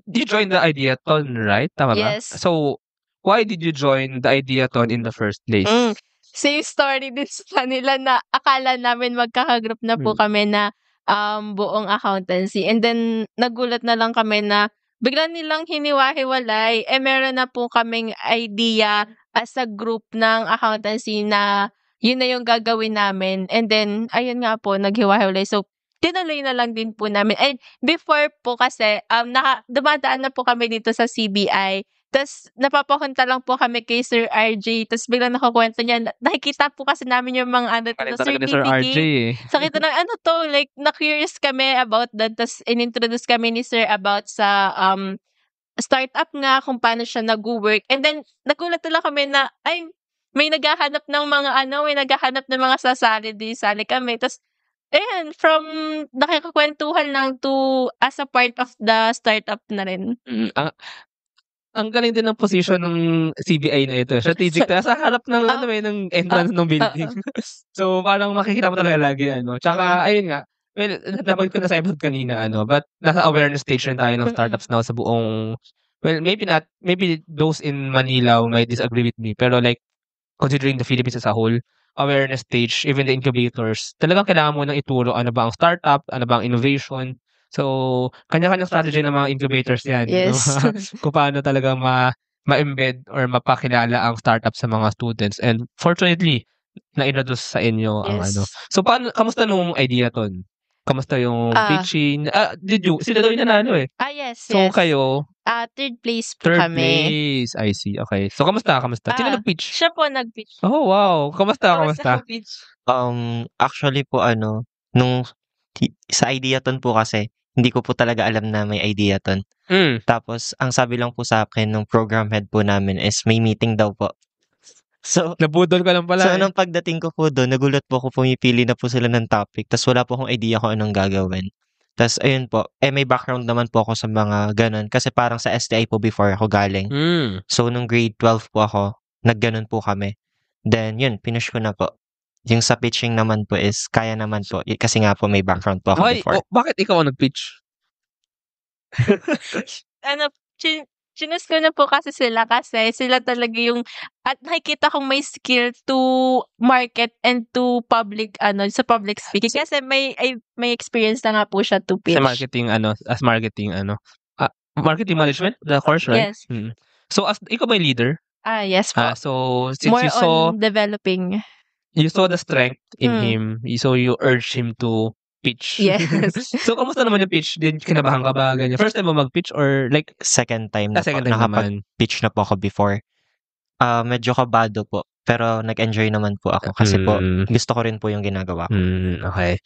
[SPEAKER 4] you joined the Ideaton, right? Tama ba?
[SPEAKER 2] Yes.
[SPEAKER 4] So, why did you join the Ideaton in the first place?
[SPEAKER 2] Same story din sa kanila na akala namin magkaka-group na po kami na buong accountancy. And then, nagulat na lang kami na bigla nilang hiniwa-hiwalay. Meron na po kaming idea as a group ng accountancy na yun na yung gagawin namin. And then, ayun nga po, naghiwa-hiwalay. So, tinuloy na lang din po namin. And before po kasi, dumadaan na po kami dito sa CBI. Tapos, napapapunta lang po kami kay Sir RJ. Tapos, biglang nakakwento niya. Nakikita po kasi namin yung mga
[SPEAKER 4] Talaga ni Sir RJ eh.
[SPEAKER 2] Sakit na like, na-curious kami about that. Tapos, in-introduce kami ni Sir about sa startup nga, kung paano siya nag-work. And then, nagulat na lang kami na, may naghahanap ng mga sasali kami. Tapos, ayan, from nakikakwentuhan lang to as a part of the startup na rin.
[SPEAKER 4] Ang galing din ng position ng CBI na ito. Strategic. Nasa harap ng ng entrance ng building. So, parang makikita mo talaga lagi, Tsaka, ayun nga. Well, nabanggit ko na sa episode kanina, but nasa awareness stage rin tayo ng startups now sa buong, well, maybe those in Manila might disagree with me, pero like, considering the Philippines as a whole, awareness stage, even the incubators, talagang kailangan mo nang ituro ano ba ang startup, ano ba ang innovation. So, kanya-kanyang strategy ng mga incubators yan.
[SPEAKER 2] Yes.
[SPEAKER 4] Kung paano talaga ma-embed or mapakilala ang startup sa mga students. And fortunately, na-introduce sa inyo ang
[SPEAKER 2] Yes.
[SPEAKER 4] So, kamusta nung Ideaton? Kamusta yung pitching? Sila daw yung nanalo eh.
[SPEAKER 2] Yes,
[SPEAKER 4] So,
[SPEAKER 2] yes.
[SPEAKER 4] kayo,
[SPEAKER 2] Third place po
[SPEAKER 4] third
[SPEAKER 2] kami.
[SPEAKER 4] place. I see. Okay. So, kamusta? Sino nag-pitch?
[SPEAKER 2] Siya po nag-pitch.
[SPEAKER 4] Oh, wow. Kamusta?
[SPEAKER 2] ang pitch?
[SPEAKER 3] Actually po sa Ideaton po kasi, hindi ko po talaga alam na may Ideaton. Tapos, ang sabi lang po sa akin ng program head po namin is may meeting daw po. So,
[SPEAKER 4] Nabudol ka lang pala.
[SPEAKER 3] so nung pagdating ko po doon, nagulat po ako, pumipili na po sila ng topic. Tapos wala po akong idea kung anong gagawin. Tapos ayun po, may background naman po ako sa mga ganun. Kasi parang sa STI po before ako galing. So nung grade 12 po ako, nagganon po kami. Then yun, pinush ko na po. Yung sa pitching naman po is, kaya naman po. Kasi nga po may background po ako before.
[SPEAKER 4] Bakit ikaw ang nag-pitch?
[SPEAKER 2] Chinus ko na po kasi sila talaga yung at nakikita kong may skill to market and to public sa public speaking kasi may experience na nga po siya to pitch.
[SPEAKER 4] Sa marketing marketing management, the course, right?
[SPEAKER 2] Yes.
[SPEAKER 4] So ikaw ba yung leader?
[SPEAKER 2] Yes po.
[SPEAKER 4] So since
[SPEAKER 2] More
[SPEAKER 4] you saw
[SPEAKER 2] on developing.
[SPEAKER 4] You saw the strength in him, so you urged him to pitch.
[SPEAKER 2] Yes.
[SPEAKER 4] So kamusta naman yung pitch? Kinabahan ka ba ganyan? First time mo mag-pitch or like
[SPEAKER 3] Second time na
[SPEAKER 4] second
[SPEAKER 3] po.
[SPEAKER 4] time naman?
[SPEAKER 3] Nakapag-pitch na po ako before. Medyo kabado po. Pero nag-enjoy naman po ako kasi po gusto ko rin po yung ginagawa ko.
[SPEAKER 4] Okay.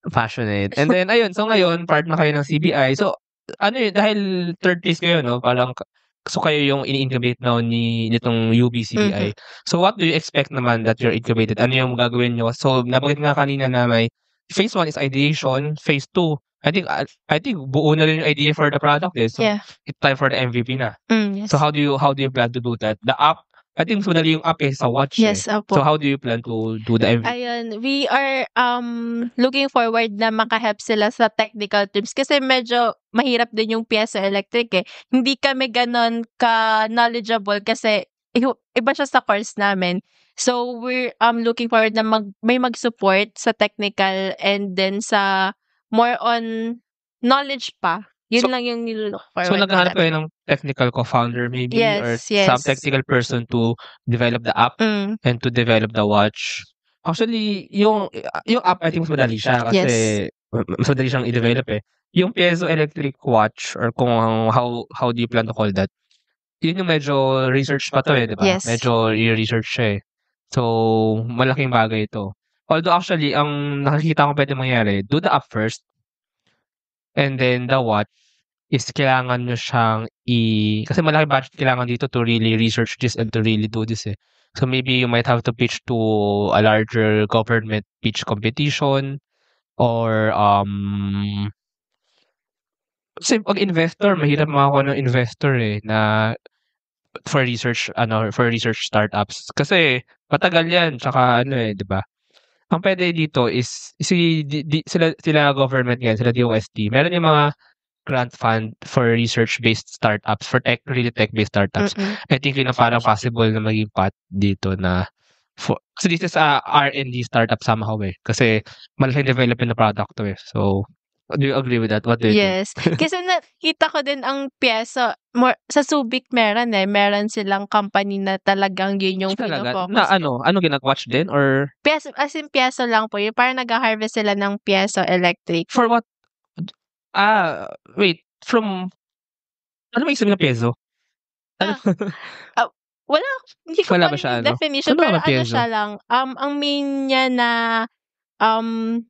[SPEAKER 4] Passionate. And then ayun, so ngayon part na kayo ng CBI. So dahil third place kayo, no? Parang so kayo yung ini-incubate now nitong UB-CBI. So what do you expect naman that you're incubated? Ano yung gagawin nyo? So nabanggit nga kanina na may phase 1 is ideation, phase 2 I think buo na rin yung idea for the product eh. So it's time for the MVP na.
[SPEAKER 2] Yes.
[SPEAKER 4] So how do you plan to do that? The app, I think madali yung app sa watch.
[SPEAKER 2] Yes, opo.
[SPEAKER 4] So how do you plan to do the MVP?
[SPEAKER 2] Ayun, we are looking forward na makahelp sila sa technical terms kasi medyo mahirap din yung piezoelectric eh. Hindi kami ganon ka-knowledgeable kasi iba siya sa course namin. So we're looking forward na may mag-support sa technical and then sa more on knowledge pa. Yun lang yung nilook forward.
[SPEAKER 4] So naghahanap kayo ng technical co-founder maybe or some technical person to develop the app and to develop the watch. Actually, yung app I think mas madali siya kasi mas madali siyang i-develop eh. Yung piezoelectric watch or kung how do you plan to call that? Yun yung medyo research pa to eh, di ba?
[SPEAKER 2] Yes.
[SPEAKER 4] Medyo i-research siya eh. So, malaking bagay ito. Although actually, ang nakikita ko pwede mangyari, do the app first and then the watch. is kailangan nyo siyang kasi malaki budget kailangan dito to really research this and to really do this eh. So maybe you might have to pitch to a larger government pitch competition or kasi pag investor, mahirap makakuha ng investor eh na for research startups. Kasi matagal yan, tsaka di ba? Ang pwede dito is sila government yan, sila DOST. Meron yung mga grant fund for research-based startups, for really tech-based startups. I think yun ang parang possible na maging path dito na kasi this is a R&D startup somehow eh. Kasi malaking development na product to eh. So, do you agree with that? What do you think?
[SPEAKER 2] Yes. Kasi nakita ko din ang piyesa, sa Subic meron silang company na talagang yun yung
[SPEAKER 4] Talaga?
[SPEAKER 2] pinofocus.
[SPEAKER 4] Na ano ginag-watch din? Or
[SPEAKER 2] Pieso, as in pieso lang po. Yung parang nag-harvest sila ng pieso electric.
[SPEAKER 4] for what? Wait. From ano may sabihin ng peso? Ano?
[SPEAKER 2] Wala, hindi ko
[SPEAKER 4] Wala
[SPEAKER 2] pa
[SPEAKER 4] ba siya,
[SPEAKER 2] yung definition.
[SPEAKER 4] Ano
[SPEAKER 2] Pero
[SPEAKER 4] ba pieso?
[SPEAKER 2] siya lang, ang main niya na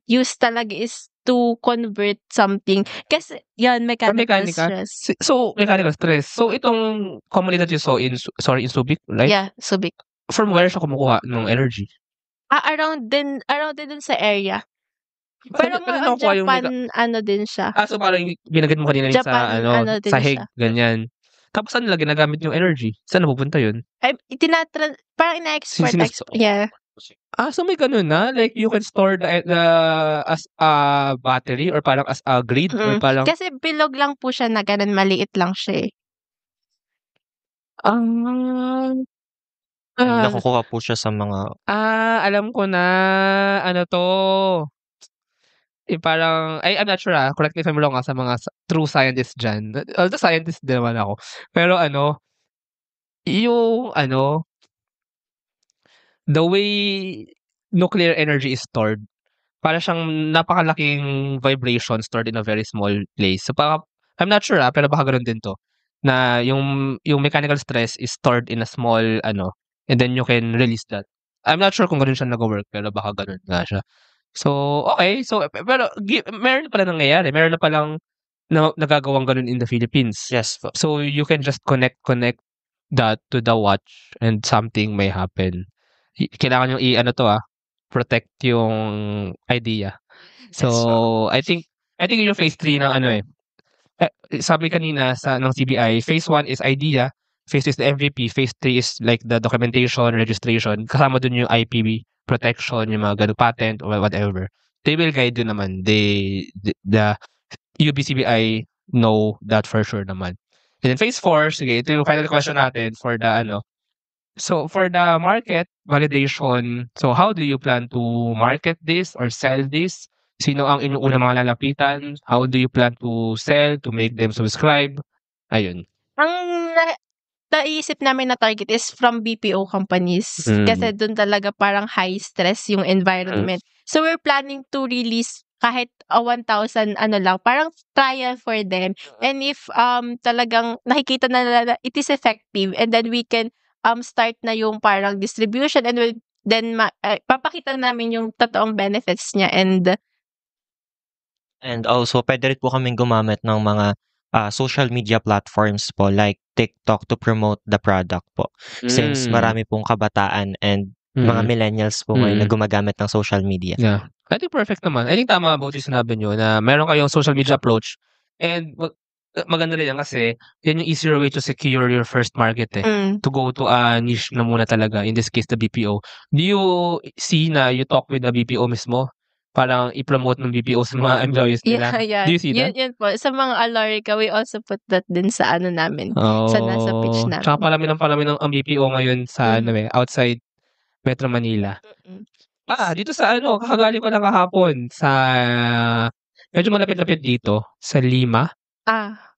[SPEAKER 2] use talaga is to convert something. Kasi, yan, mechanical stress.
[SPEAKER 4] So, mechanical stress. So, itong commonly that you saw in Subic, right?
[SPEAKER 2] Yeah, Subic.
[SPEAKER 4] From where siya kumukuha ng energy?
[SPEAKER 2] Around din dun sa area. Pero
[SPEAKER 4] Pero
[SPEAKER 2] mga Japan, din siya.
[SPEAKER 4] So parang binagay mo kanina yung
[SPEAKER 2] Japan, din
[SPEAKER 4] sa Hague,
[SPEAKER 2] siya.
[SPEAKER 4] ganyan. Tapos saan nila ginagamit yung energy? Saan napupunta yun?
[SPEAKER 2] Parang ina-export. Yeah.
[SPEAKER 4] So may ganun na? Like you can store the as a battery or parang as a grid? Or parang
[SPEAKER 2] Kasi bilog lang po siya na ganun, maliit lang siya eh.
[SPEAKER 3] Nakukuha po siya sa mga
[SPEAKER 4] alam ko na. Ano to? Parang, I'm not sure correct me if I'm wrong sa mga true scientists dyan. Although scientist din naman ako. Pero yung the way nuclear energy is stored, para siyang napakalaking vibration stored in a very small place. So I'm not sure pero baka ganun din to. Na yung mechanical stress is stored in a small and then you can release that. I'm not sure kung ganun siya nag-work pero baka ganun nga siya. So, okay. So, pero meron na pala nangyayari. Meron na palang nagagawang ganun in the Philippines.
[SPEAKER 3] yes po.
[SPEAKER 4] So, you can just connect that to the watch and something may happen. Kailangan yung protect yung idea. So, I think yung phase 3 ng sabi kanina ng CBI, phase 1 is idea, phase 2 is the MVP, phase 3 is like the documentation, registration, kasama dun yung IP protection, yung mga ganun, patent or whatever. They will guide you naman. The UBCBI know that for sure naman. And then phase 4, sige, ito yung final question natin for the So for the market validation, so how do you plan to market this or sell this? Sino ang inyong unang mga lalapitan? How do you plan to sell, to make them subscribe? Ayun.
[SPEAKER 2] Ang naisip namin na target is from BPO companies. Kasi dun talaga parang high stress yung environment. So we're planning to release kahit 1,000 lang, parang trial for them. And if talagang nakikita na nila it is effective, and then we can start na yung parang distribution, and then papakita namin yung totoong benefits niya.
[SPEAKER 3] And also, pwede rin po kaming gumamit ng mga social media platforms po like TikTok to promote the product po. Since marami pong kabataan and mga millennials po ngayon na gumagamit ng social media.
[SPEAKER 4] Yeah. I think perfect naman. I think tama about yung sinabi nyo na meron kayong social media approach, and maganda rin yan kasi yan yung easier way to secure your first market to go to a niche na muna talaga, in this case the BPO. Do you see na you talk with the BPO mismo? Parang i-promote ng BPO sa mga employees nila?
[SPEAKER 2] Yeah.
[SPEAKER 4] Do you see that?
[SPEAKER 2] Yun po. Sa mga Alorica, we also put that din sa namin. Sa nasa pitch namin.
[SPEAKER 4] Tsaka palami ng ang BPO ngayon sa outside Metro Manila. Dito sa kakagaling ko lang kahapon sa medyo malapit-lapit dito sa Lima.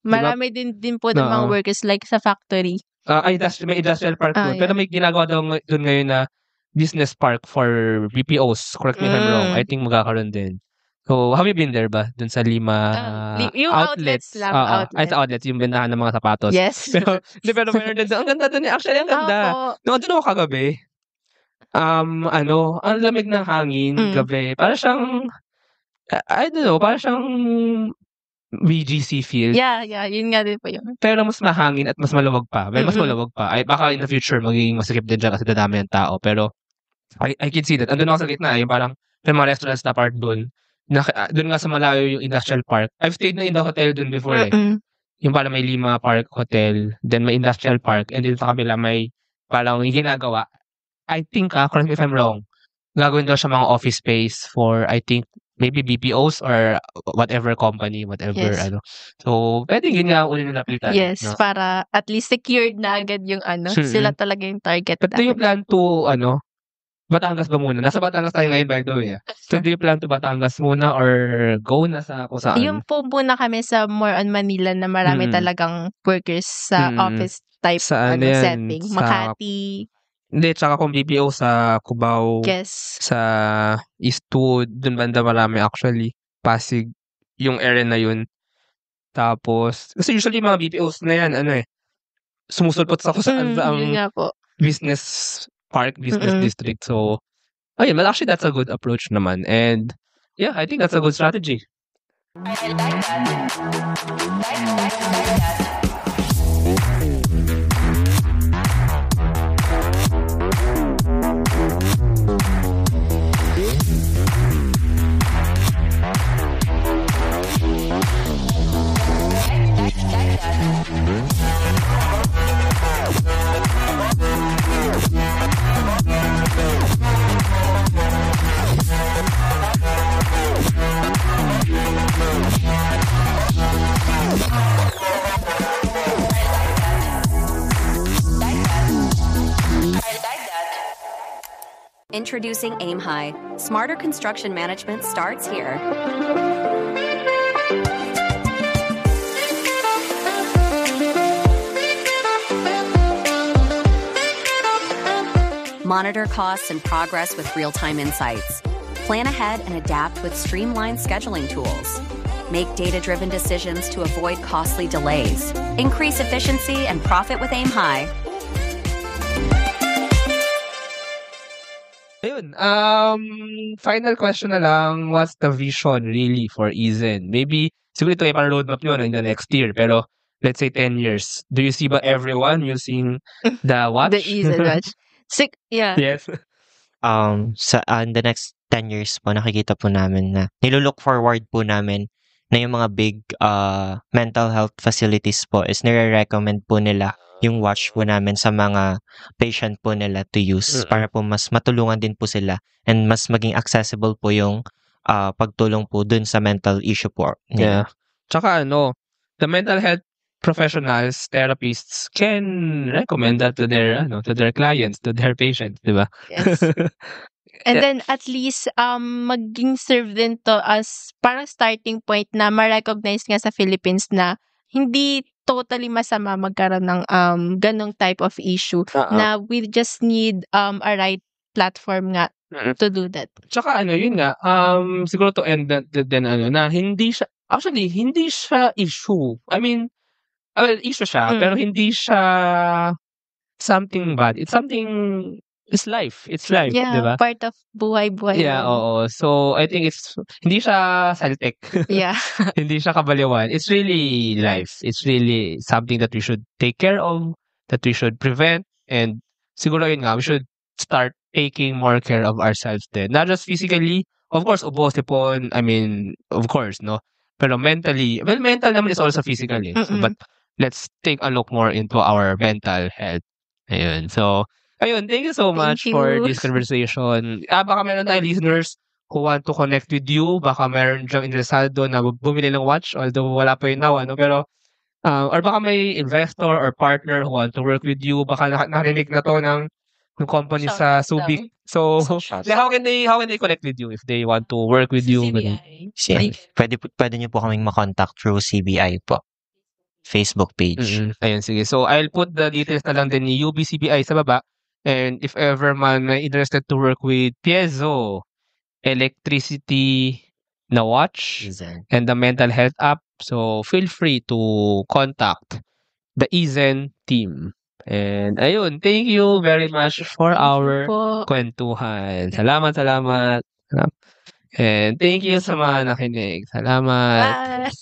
[SPEAKER 2] Marami din po ng mga workers like sa factory.
[SPEAKER 4] May industrial park doon. Pero may ginagawa daw doon ngayon na business park for BPOs. Correct me if I'm wrong. I think magkakaroon din. So, have you been there ba? Doon sa Lima
[SPEAKER 2] yung outlets lang.
[SPEAKER 4] Sa outlets, yung bentahan ng mga sapatos.
[SPEAKER 2] Yes.
[SPEAKER 4] Pero meron din. Ang ganda doon. Actually, ang ganda. Noon doon ako kagabi. Ang lamig ng hangin gabi. Para siyang, I don't know, para siyang BGC field.
[SPEAKER 2] Yeah, yun nga din po yun.
[SPEAKER 4] Pero mas mahangin at mas maluwag pa. Well, mas
[SPEAKER 2] Mm-mm.
[SPEAKER 4] maluwag pa. Ay, baka in the future, magiging masikip din dyan kasi dadami ng tao. Pero, I can see that. Andun ako sa gitna. Yung parang, may mga restaurants na part doon. Doon nga sa malayo yung industrial park. I've stayed na in the hotel doon before eh.
[SPEAKER 2] Mm-mm.
[SPEAKER 4] Yung parang may Lima Park Hotel, then may industrial park, and then sa kabila may parang yung ginagawa. I think, correct me if I'm wrong, gagawin daw siya mga office space for, I think, maybe BPOs or whatever company, whatever,
[SPEAKER 2] Yes.
[SPEAKER 4] So, pwede yun nga ang unang napitan.
[SPEAKER 2] Yes,
[SPEAKER 4] No?
[SPEAKER 2] para at least secured na agad yung sila talaga yung target
[SPEAKER 4] But do you
[SPEAKER 2] natin.
[SPEAKER 4] plan to, Batangas ba muna? Nasa Batangas tayo ngayon, by the way. So, do you plan to Batangas muna or go na sa kung saan?
[SPEAKER 2] Yung po muna kami sa more on Manila na marami
[SPEAKER 4] Mm.
[SPEAKER 2] talagang workers sa
[SPEAKER 4] Mm.
[SPEAKER 2] office type
[SPEAKER 4] Sa ano yan?
[SPEAKER 2] setting.
[SPEAKER 4] Sa-
[SPEAKER 2] Makati,
[SPEAKER 4] Hindi, tsaka kung BPO sa Cubao,
[SPEAKER 2] yes.
[SPEAKER 4] sa Eastwood, dun banda marami actually. Pasig, yung area na yun. Tapos, kasi usually mga BPOs na yan, sumusulpot sa kung saan ang
[SPEAKER 2] Yun nga po.
[SPEAKER 4] business park, business
[SPEAKER 2] Mm-mm.
[SPEAKER 4] district. So, ayun, but actually that's a good approach naman. And, yeah, I think that's a good strategy.
[SPEAKER 8] Introducing Aim High. Smarter construction management starts here. Monitor costs and progress with real-time insights. Plan ahead and adapt with streamlined scheduling tools. Make data-driven decisions to avoid costly delays. Increase efficiency and profit with Aim High.
[SPEAKER 4] Ayun, final question na lang, what's the vision really for Ezen? Maybe, siguro ito ay parang roadmap nyo in the next year, pero let's say 10 years. Do you see ba everyone using the watch?
[SPEAKER 2] The Ezen watch. Yeah.
[SPEAKER 4] Yes.
[SPEAKER 3] In the next 10 years po, nakikita po namin na nilulook forward po namin na yung mga big mental health facilities po is nire-recommend po nila yung watch po namin sa mga patient po nila to use para po mas matulungan din po sila and mas maging accessible po yung pagtulong po dun sa mental issue po.
[SPEAKER 4] Yeah. Tsaka the mental health professionals, therapists can recommend that to their clients, to their patients, di ba?
[SPEAKER 2] Yes. And then at least maging serve din to as parang starting point na ma-recognize nga sa Philippines na hindi totally masama magkaroon ng ganong type of issue na we just need a right platform nga to do that.
[SPEAKER 4] Tsaka yun nga, siguro to end then na hindi siya issue. I mean, issue siya, pero hindi siya something bad. It's something, it's life. It's life,
[SPEAKER 2] Yeah,
[SPEAKER 4] di ba?
[SPEAKER 2] part of buhay-buhay.
[SPEAKER 4] Yeah, oo. So, I think hindi siya saltek.
[SPEAKER 2] Yeah.
[SPEAKER 4] Hindi siya kabaliwan. It's really life. It's really something that we should take care of, that we should prevent, and siguro yun nga, we should start taking more care of ourselves din. Not just physically, of course, sipon, I mean, of course, no? Pero mentally, well, mental naman is also physical. So, but let's take a look more into our mental health. Ayun. So, ayun, thank you so much for this conversation. Baka meron tayong listeners who want to connect with you. Baka meron dyang interesado na bumili ng watch, although wala pa yun now, pero, or baka may investor or partner who want to work with you. Baka narinig na to ng company sa Subic. So, how can they connect with you if they want to work with you?
[SPEAKER 3] Pwede niyo po kaming makontakt through CBI po. Facebook page.
[SPEAKER 4] Ayun, sige. So, I'll put the details na lang din ni UBCBI sa baba. And if ever man may interested to work with Piezo, electricity na watch, and the mental health app, so feel free to contact the Ezen team. And ayun, thank you very much for our kwentuhan. Salamat. And thank you sa mga nakinig. Salamat.
[SPEAKER 2] Bye.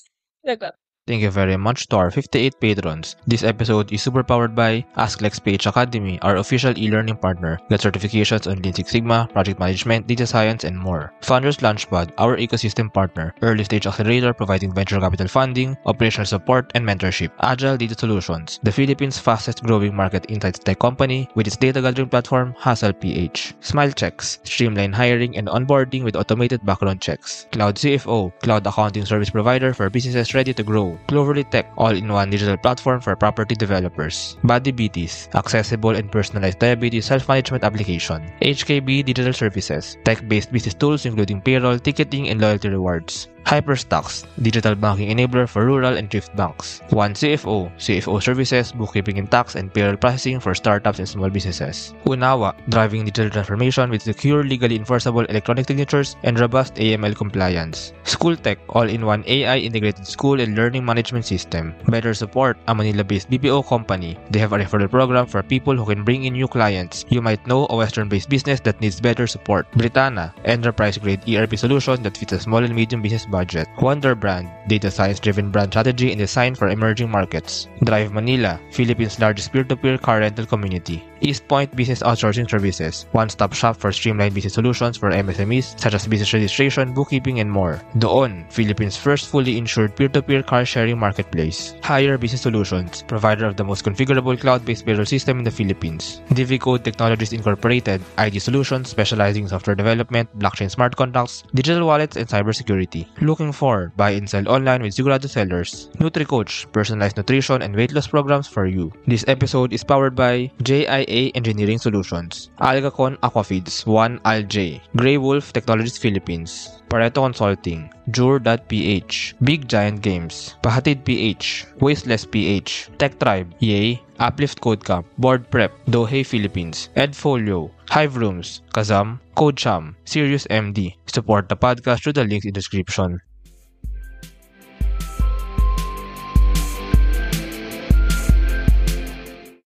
[SPEAKER 1] Thank you very much to our 58 patrons. This episode is super powered by AskLexPH Academy, our official e-learning partner. Get certifications on Lean Six Sigma, project management, data science, and more. Founders Launchpad, our ecosystem partner. Early stage accelerator providing venture capital funding, operational support, and mentorship. Agile Data Solutions, the Philippines' fastest growing market insights tech company with its data gathering platform, HustlePH. SmileChecks, streamline hiring and onboarding with automated background checks. Cloud CFO, cloud accounting service provider for businesses ready to grow. Cloverly Tech, all-in-one digital platform for property developers. Diabetes, accessible and personalized diabetes self-management application. HKB Digital Services, tech-based business tools including payroll, ticketing, and loyalty rewards. Hyperstocks, digital banking enabler for rural and thrift banks. One CFO, CFO services, bookkeeping and tax, and payroll processing for startups and small businesses. Unawa, driving digital transformation with secure, legally enforceable electronic signatures and robust AML compliance. SchoolTech, all-in-one AI-integrated school and learning management system. Better Support, a Manila-based BPO company. They have a referral program for people who can bring in new clients. You might know a Western-based business that needs better support. Britanna, enterprise-grade ERP solution that fits a small and medium business budget. Wonder Brand, data science-driven brand strategy and design for emerging markets. Drive Manila, Philippines' largest peer-to-peer car rental community. East Point Business Outsourcing Services, one-stop shop for streamlined business solutions for MSMEs such as business registration, bookkeeping, and more. Doon, Philippines' first fully insured peer-to-peer car-sharing marketplace. Hire Business Solutions, provider of the most configurable cloud-based payroll system in the Philippines. DiviCode Technologies Incorporated, IT solutions specializing in software development, blockchain smart contracts, digital wallets, and cybersecurity. Looking for buy and sell online with Sigurado sellers. NutriCoach, personalized nutrition and weight loss programs for you. This episode is powered by JIA Engineering Solutions, Algacon Aquafeeds, One Alj, Grey Wolf Technologies Philippines, Pareto Consulting, Jure.ph, Big Giant Games, Pahatid PH, Wasteless PH, Tech Tribe, Yay, Uplift Code Camp, Board Prep, Dohey Philippines, Edfolio, Hive Rooms, Kazam, CodeCham, Sirius MD. Support the podcast through the links in the description.